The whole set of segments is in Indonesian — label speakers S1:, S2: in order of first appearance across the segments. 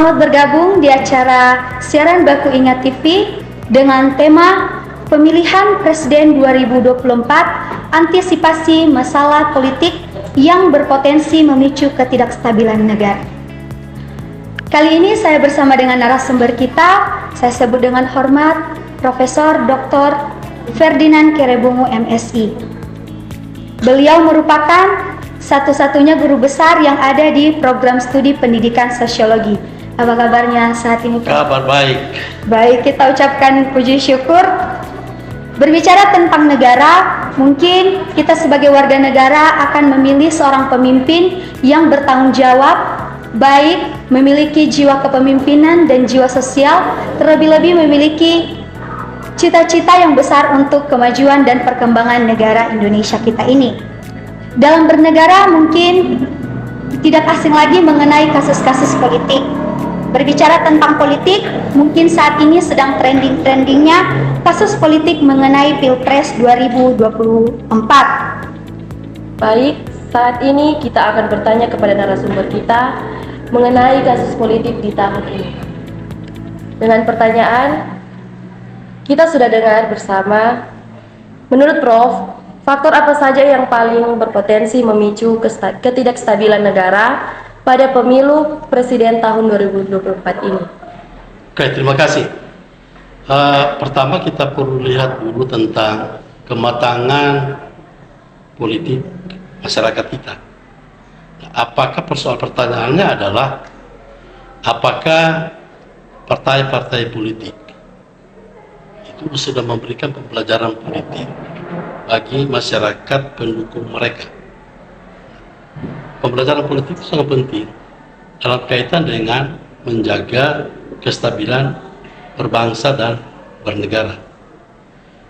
S1: Selamat bergabung di acara siaran Baku Ingat TV dengan tema Pemilihan Presiden 2024, Antisipasi Masalah Politik yang Berpotensi Memicu Ketidakstabilan Negara. Kali ini saya bersama dengan narasumber kita, saya sebut dengan hormat Profesor Dr. Ferdinand Kerebongu MSI. Beliau merupakan satu-satunya guru besar yang ada di program studi pendidikan sosiologi. Apa kabarnya saat ini, Prof?
S2: Kabar baik.
S1: Baik, kita ucapkan puji syukur. Berbicara tentang negara, mungkin kita sebagai warga negara akan memilih seorang pemimpin yang bertanggung jawab, baik memiliki jiwa kepemimpinan dan jiwa sosial, terlebih-lebih memiliki cita-cita yang besar untuk kemajuan dan perkembangan negara Indonesia kita ini. Dalam bernegara mungkin tidak asing lagi mengenai kasus-kasus politik. Berbicara tentang politik, mungkin saat ini sedang trending-trendingnya kasus politik mengenai Pilpres 2024.
S3: Baik, saat ini kita akan bertanya kepada narasumber kita mengenai kasus politik di tahun ini. Dengan pertanyaan, kita sudah dengar bersama, menurut Prof, faktor apa saja yang paling berpotensi memicu ketidakstabilan negara pada pemilu presiden tahun 2024 ini?
S2: Oke, terima kasih. Pertama kita perlu lihat dulu tentang kematangan politik masyarakat kita. Apakah pertanyaannya adalah apakah partai-partai politik itu sudah memberikan pembelajaran politik bagi masyarakat pendukung mereka? Pembelajaran politik itu sangat penting dalam kaitan dengan menjaga kestabilan berbangsa dan bernegara.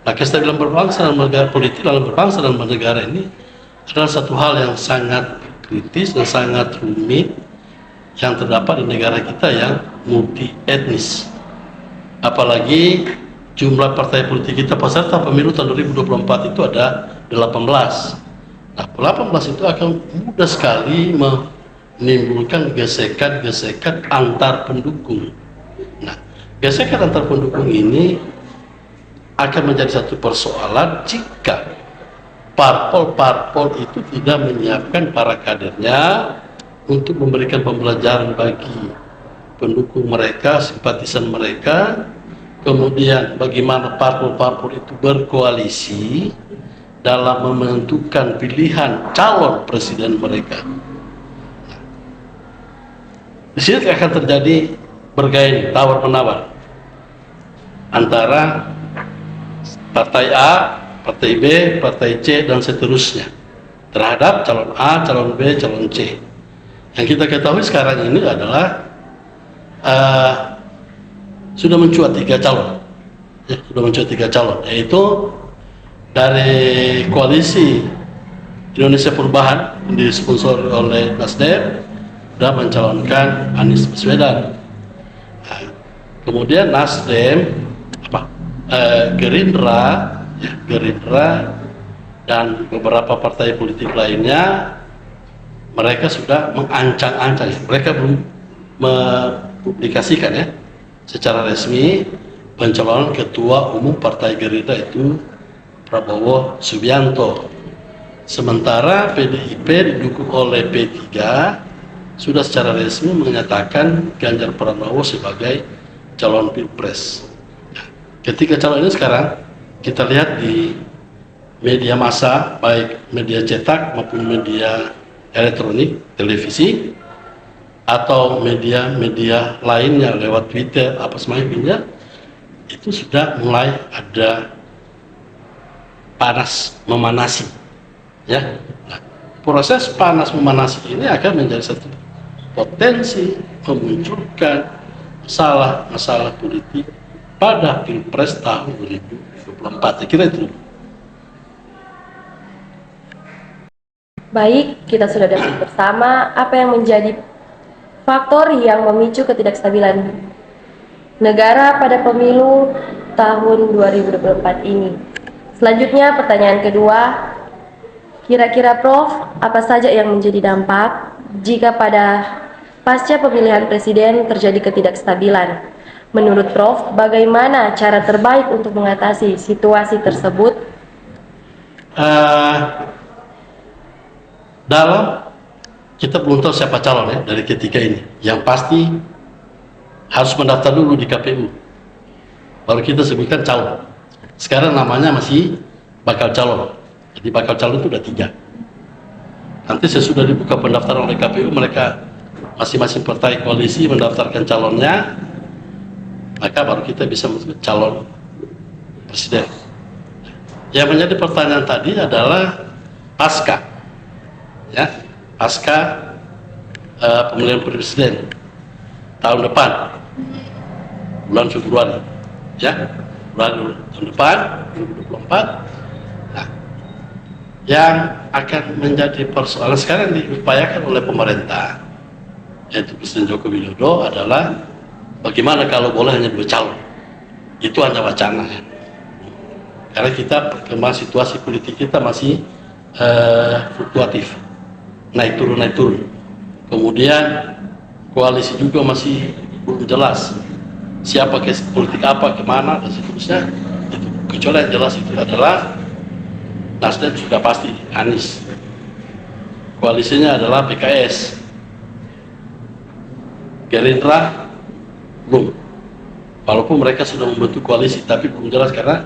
S2: Nah, kestabilan berbangsa dan bernegara, politik dalam berbangsa dan bernegara ini adalah satu hal yang sangat kritis dan sangat rumit yang terdapat di negara kita yang multi etnis. Apalagi jumlah partai politik kita peserta pemilu tahun 2024 itu ada 18. Nah, 18 itu akan mudah sekali menimbulkan gesekan-gesekan antar pendukung. Nah, gesekan antar pendukung ini akan menjadi satu persoalan jika parpol-parpol itu tidak menyiapkan para kadernya untuk memberikan pembelajaran bagi pendukung mereka, simpatisan mereka, kemudian bagaimana parpol-parpol itu berkoalisi dalam menentukan pilihan calon presiden mereka. Di sini akan terjadi bergaining, tawar-menawar antara partai A, partai B, partai C, dan seterusnya terhadap calon A, calon B, calon C. Yang kita ketahui sekarang ini adalah sudah mencuat 3 calon, yaitu dari koalisi Indonesia Perubahan yang disponsor oleh Nasdem dan mencalonkan Anies Baswedan. Kemudian Nasdem, Gerindra dan beberapa partai politik lainnya, mereka sudah mengancang-ancang. Mereka belum mempublikasikan secara resmi pencalonan ketua umum partai Gerindra itu Prabowo Subianto. Sementara PDIP didukung oleh P3 sudah secara resmi menyatakan Ganjar Pranowo sebagai calon pilpres. Ketiga calon ini sekarang kita lihat di media massa, baik media cetak maupun media elektronik, televisi, atau media-media lainnya lewat Twitter, apa semacamnya, itu sudah mulai ada panas memanasi, ya. Nah, proses panas memanasi ini akan menjadi satu potensi memunculkan masalah politik pada Pilpres tahun 2024. Saya kira itu.
S3: Baik, kita sudah dapat bersama apa yang menjadi faktor yang memicu ketidakstabilan negara pada pemilu tahun 2024 ini. Selanjutnya pertanyaan kedua, kira-kira Prof, apa saja yang menjadi dampak jika pada Pasca pemilihan presiden terjadi ketidakstabilan. Menurut Prof, bagaimana cara terbaik untuk mengatasi situasi tersebut?
S2: Dalam kita belum tahu siapa calon ya dari ketiga ini. Yang pasti harus mendaftar dulu di KPU. Baru kita sebutkan calon. Sekarang namanya masih bakal calon. Jadi bakal calon itu udah 3. Nanti sesudah dibuka pendaftaran oleh KPU, mereka masing-masing partai koalisi mendaftarkan calonnya, maka baru kita bisa masuk calon presiden. Yang menjadi pertanyaan tadi adalah pasca, ya, pasca pemilihan presiden tahun depan, bulan Februari, ya, bulan tahun depan 2024. Nah, yang akan menjadi persoalan sekarang diupayakan oleh pemerintah, yaitu Presiden Joko Widodo, adalah bagaimana kalau boleh hanya 2 calon. Itu hanya wacana ya. Karena kita perkembangan situasi politik kita masih fluktuatif, naik turun. Kemudian koalisi juga masih belum jelas siapa ke politik apa kemana dan seterusnya. Itu kecuali yang jelas itu adalah Nasdem sudah pasti Anies, koalisinya adalah PKS, Gerindra belum, walaupun mereka sudah membentuk koalisi tapi belum jelas. Karena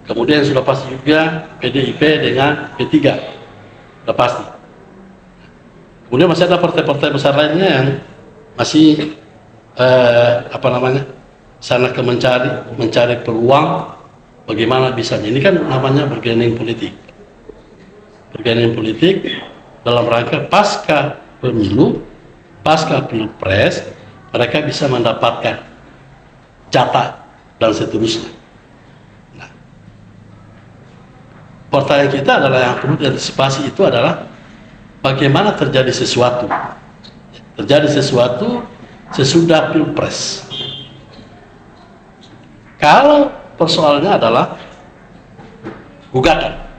S2: kemudian sudah pasti juga PDIP dengan P3 sudah pasti. Kemudian masih ada partai-partai besar lainnya yang masih sana ke mencari peluang bagaimana bisa. Ini kan namanya bargaining politik dalam rangka pasca pemilu, pasca pilpres, mereka bisa mendapatkan jatah dan seterusnya. Nah, pertanyaan kita adalah yang perlu diantisipasi itu adalah bagaimana terjadi sesuatu sesudah pilpres. Kalau persoalannya adalah gugatan,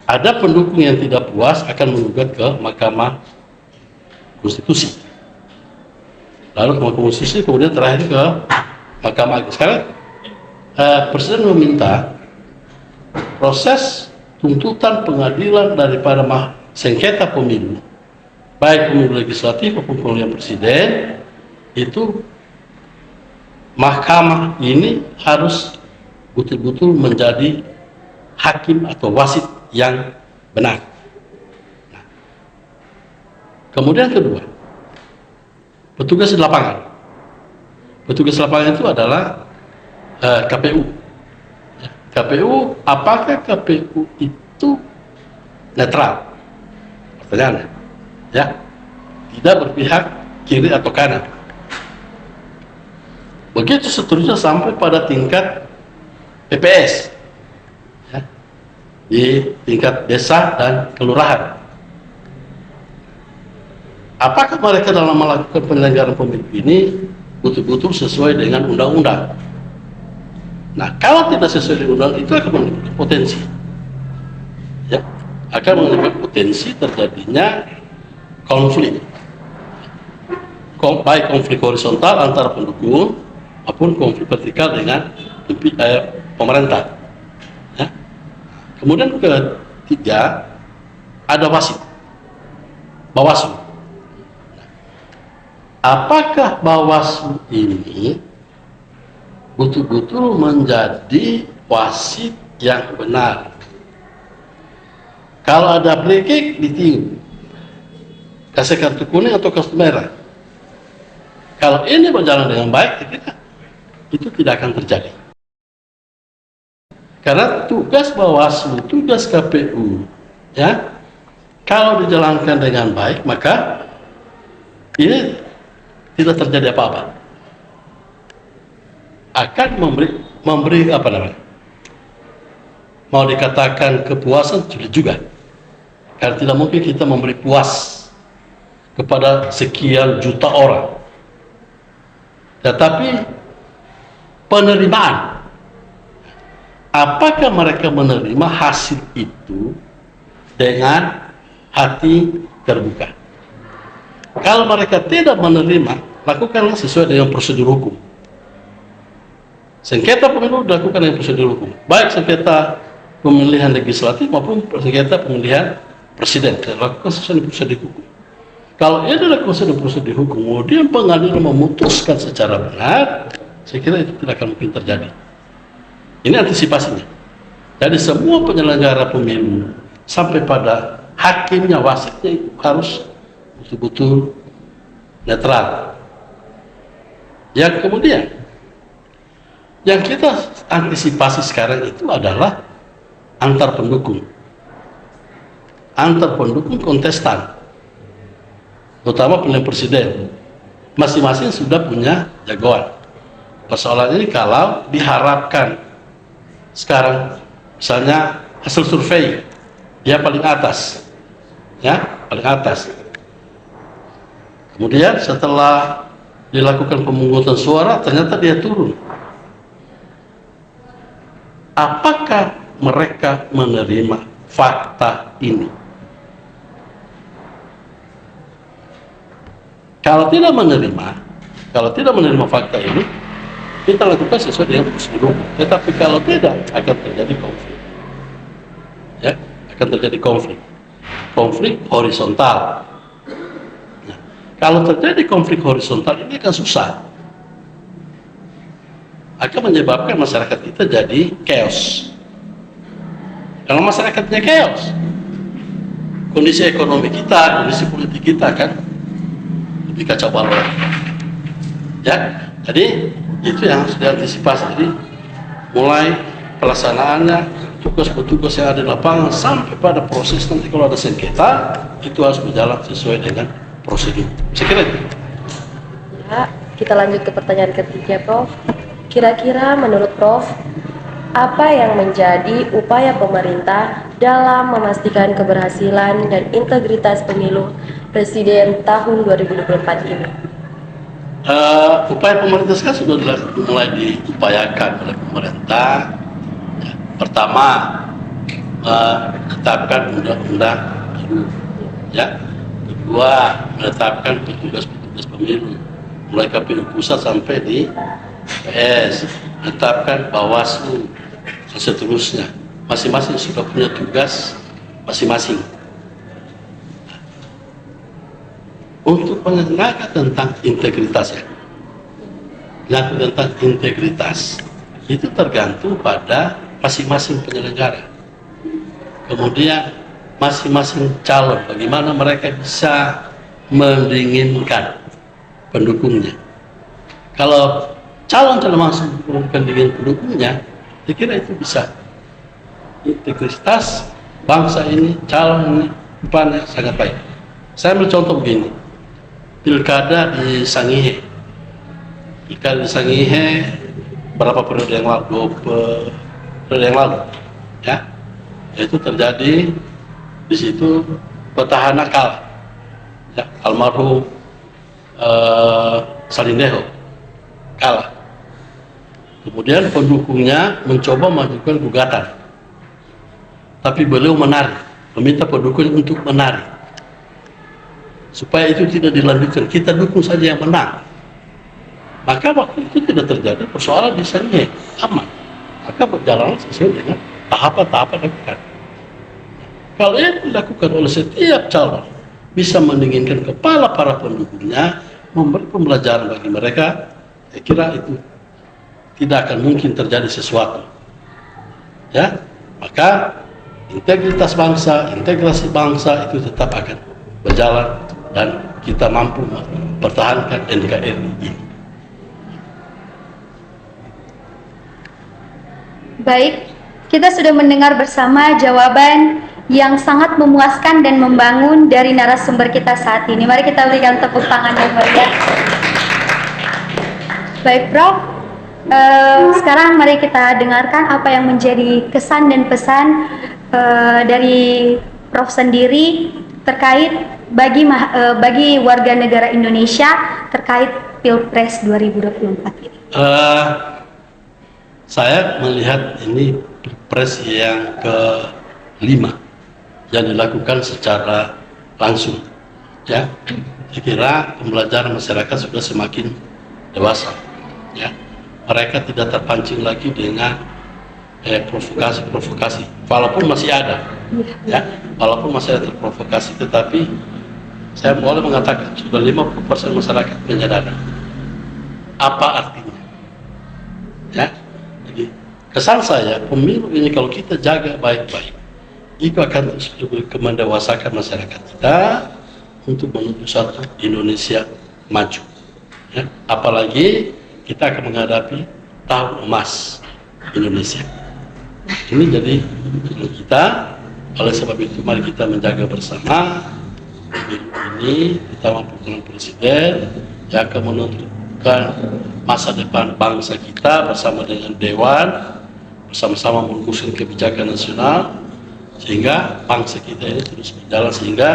S2: ada pendukung yang tidak puas akan menggugat ke Mahkamah Konstitusi, lalu ke Mahkamah Konstitusi, kemudian terakhir ke Mahkamah Agung. Sekarang Presiden meminta proses tuntutan pengadilan daripada sengketa pemilu, baik pemilu legislatif maupun pemilihan presiden, itu mahkamah ini harus betul-betul menjadi hakim atau wasit yang benar. Nah, kemudian kedua, petugas di lapangan. Petugas lapangan itu adalah KPU. KPU, apakah KPU itu netral? Pertanyaannya, ya, tidak berpihak kiri atau kanan. Begitu seterusnya sampai pada tingkat PPS, ya, di tingkat desa dan kelurahan. Apakah mereka dalam melakukan penyelenggaraan pemilu ini betul-betul sesuai dengan undang-undang? Nah, kalau tidak sesuai dengan undang-undang, itu akan menimbulkan potensi, ya, akan menimbulkan potensi terjadinya konflik, baik konflik horizontal antara pendukung maupun konflik vertikal dengan pemerintah. Ya. Kemudian ketiga, ada wasit, Bawaslu. Apakah Bawaslu ini betul-betul menjadi wasit yang benar? Kalau ada blekek, ditiup, kasih kartu kuning atau kartu merah. Kalau ini berjalan dengan baik, itu tidak akan terjadi. Karena tugas Bawaslu, tugas KPU, ya, kalau dijalankan dengan baik, maka ini tidak terjadi apa-apa. Akan memberi apa namanya? Mau dikatakan kepuasan sudah juga. Karena tidak mungkin kita memberi puas kepada sekian juta orang. Tetapi penerimaan, apakah mereka menerima hasil itu dengan hati terbuka? Kalau mereka tidak menerima, lakukanlah sesuai dengan prosedur hukum. Sengketa pemilu dilakukan dengan prosedur hukum, baik sengketa pemilihan legislatif maupun sengketa pemilihan presiden, dilakukan sesuai dengan prosedur hukum. Kalau ini dilakukan sesuai dengan prosedur hukum, kemudian pengadilan memutuskan secara benar, saya kira itu tidak akan mungkin terjadi. Ini antisipasinya. Jadi semua penyelenggara pemilu sampai pada hakimnya, wasitnya itu harus betul-betul netral. Yang kemudian yang kita antisipasi sekarang itu adalah antar pendukung kontestan, terutama pemilihan presiden. Masing-masing sudah punya jagoan. Persoalan ini kalau diharapkan sekarang, misalnya hasil survei dia paling atas, ya paling atas. Kemudian setelah dilakukan pemungutan suara ternyata dia turun. Apakah mereka menerima fakta ini? Kalau tidak menerima fakta ini, kita lakukan sesuai dengan prosedur. Tetapi kalau tidak, akan terjadi konflik. Ya, akan terjadi konflik horizontal. Nah, kalau terjadi konflik horizontal ini akan susah. Akan menyebabkan masyarakat kita jadi chaos. Kalau masyarakatnya chaos, kondisi ekonomi kita, kondisi politik kita kan lebih kacau balau. Ya, jadi itu yang harus diantisipasi. Jadi mulai pelaksanaannya, tugas-petugas yang ada di lapangan sampai pada proses nanti kalau ada sengketa itu harus berjalan sesuai dengan prosedur. Saya kira itu.
S3: Ya, kita lanjut ke pertanyaan ketiga, Prof. Kira-kira menurut Prof, apa yang menjadi upaya pemerintah dalam memastikan keberhasilan dan integritas pemilu presiden tahun 2024 ini?
S2: Upaya pemerintah sekarang sudah mulai diupayakan oleh pemerintah. Ya, pertama, menetapkan undang-undang baru. Ya. Kedua, menetapkan petugas-petugas pemilu, mulai KPU pusat sampai di PS, menetapkan Bawaslu dan seterusnya. Masing-masing sudah punya tugas masing-masing. Untuk menjaga tentang integritas, tentang integritas itu tergantung pada masing-masing penyelenggara. Kemudian masing-masing calon, bagaimana mereka bisa mendinginkan pendukungnya. Kalau calon-calon langsung bukan dengan pendukungnya, saya kira itu bisa. Integritas bangsa ini, calon ini, depannya sangat baik. Saya ambil contoh begini, pilkada di Sangihe. Berapa periode yang lalu, 2 periode yang lalu, ya, itu terjadi di situ petahana kalah, ya, almarhum Salindeho kalah. Kemudian pendukungnya mencoba mengajukan gugatan, tapi beliau menarik, meminta pendukung untuk menarik supaya itu tidak dilanjutkan, kita dukung saja yang menang. Maka waktu itu tidak terjadi persoalan di sana, aman. Maka berjalan sesuai dengan tahapan-tahapan lakukan. Kalau yang dilakukan oleh setiap calon bisa mendinginkan kepala para pendukungnya, memberi pembelajaran bagi mereka, saya kira itu tidak akan mungkin terjadi sesuatu. Ya, maka integritas bangsa, integrasi bangsa itu tetap akan berjalan dan kita mampu mempertahankan NKRI ini.
S1: Baik, kita sudah mendengar bersama jawaban yang sangat memuaskan dan membangun dari narasumber kita saat ini. Mari kita berikan tepuk tangan yang meriah. Baik, Prof. Sekarang mari kita dengarkan apa yang menjadi kesan dan pesan dari Prof sendiri terkait bagi warga negara Indonesia terkait Pilpres 2024 ini.
S2: Saya melihat ini Pilpres yang ke-5 yang dilakukan secara langsung ya, saya kira pembelajaran masyarakat sudah semakin dewasa, ya. Mereka tidak terpancing lagi dengan provokasi-provokasi, walaupun masih ada, ya, walaupun masih ada terprovokasi, tetapi saya boleh mengatakan sudah 50% masyarakat menyadari apa artinya, ya. Jadi kesan saya pemilu ini kalau kita jaga baik-baik, itu akan terus mendewasakan masyarakat kita untuk menuju satu Indonesia maju, ya. Apalagi kita akan menghadapi tahun emas Indonesia. Ini jadi kita, oleh sebab itu mari kita menjaga bersama pemilu ini, terutama pemilihan presiden yang akan menentukan masa depan bangsa kita bersama dengan Dewan, bersama-sama mengusung kebijakan nasional, sehingga bangsa kita ini terus berjalan, sehingga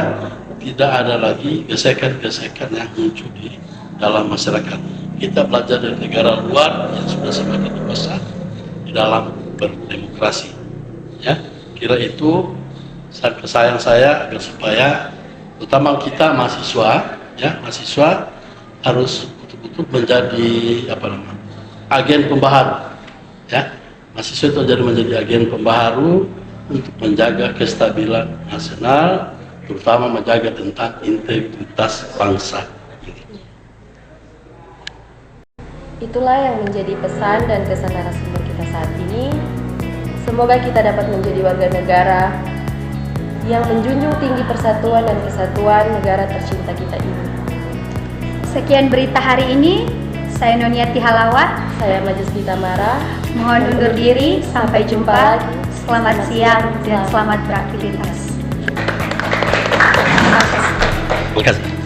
S2: tidak ada lagi gesekan-gesekan yang muncul di dalam masyarakat. Kita belajar dari negara luar yang sudah semakin dewasa di dalam berdemokrasi, ya. Kira itu sayang saya agar supaya terutama kita mahasiswa, ya, mahasiswa harus betul-betul menjadi agen pembaharu, ya. Mahasiswa itu menjadi agen pembaharu untuk menjaga kestabilan nasional, terutama menjaga tentang integritas bangsa ini.
S3: Itulah yang menjadi pesan dan kesan narasumber kita saat ini. Semoga kita dapat menjadi warga negara yang menjunjung tinggi persatuan dan kesatuan negara tercinta kita ini.
S1: Sekian berita hari ini. Saya Noniati Halawat.
S3: Saya Majesty Tamara.
S1: Mohon undur diri. Sampai jumpa. Selamat siang dan selamat beraktivitas.
S2: Terima kasih.